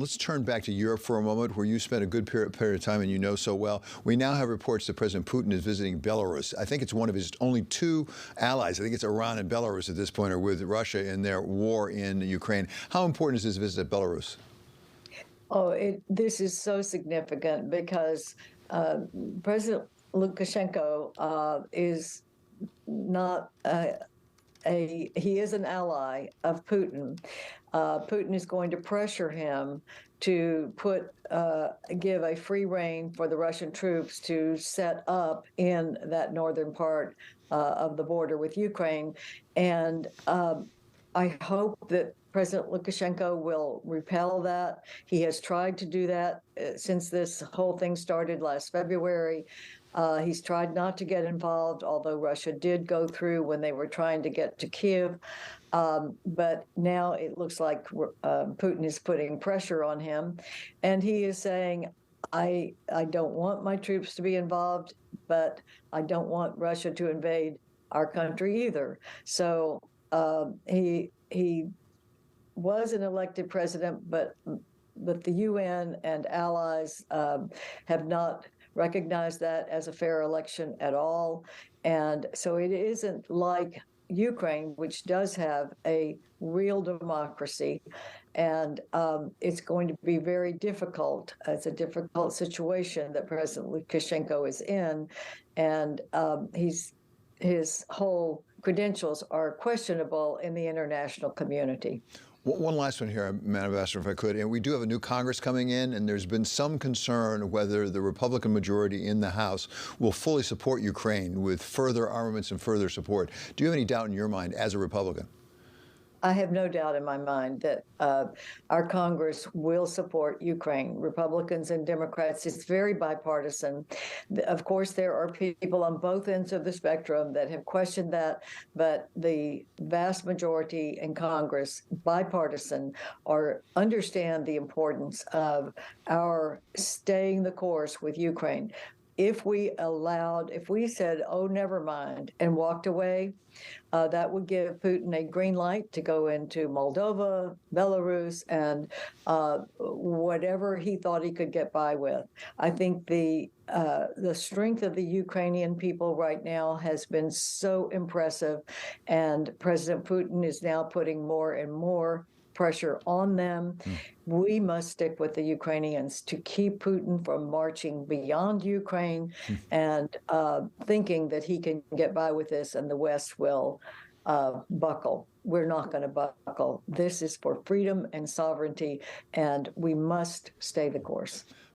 Let's turn back to Europe for a moment, where you spent a good period of time and you know so well. We now have reports that President Putin is visiting Belarus. I think it's one of his only two allies. I think it's Iran and Belarus at this point are with Russia in their war in Ukraine. How important is this visit to Belarus? This is so significant because President Lukashenko is not he is an ally of Putin. Putin is going to pressure him to give a free rein for the Russian troops to set up in that northern part of the border with Ukraine. And I hope that President Lukashenko will repel that. He has tried to do that since this whole thing started last February. He's tried not to get involved, although Russia did go through when they were trying to get to Kiev. But now it looks like Putin is putting pressure on him. And he is saying, I don't want my troops to be involved, but I don't want Russia to invade our country either. So he was an elected president, but the UN and allies have not recognized that as a fair election at all. And so it isn't like Ukraine, which does have a real democracy. And it's going to be very difficult. It's a difficult situation that President Lukashenko is in. And his whole credentials are questionable in the international community. One last one here, Madam Ambassador, if I could. And we do have a new Congress coming in, and there's been some concern whether the Republican majority in the House will fully support Ukraine with further armaments and further support. Do you have any doubt in your mind as a Republican? I have no doubt in my mind that our Congress will support Ukraine, Republicans and Democrats. It's very bipartisan. Of course, there are people on both ends of the spectrum that have questioned that, but the vast majority in Congress, bipartisan, understand the importance of our staying the course with Ukraine. If we said, oh, never mind, and walked away, that would give Putin a green light to go into Moldova, Belarus, and whatever he thought he could get by with. I think the strength of the Ukrainian people right now has been so impressive, and President Putin is now putting more and more pressure on them. We must stick with the Ukrainians to keep Putin from marching beyond Ukraine and thinking that he can get by with this and the West will buckle. We're not going to buckle. This is for freedom and sovereignty, and we must stay the course.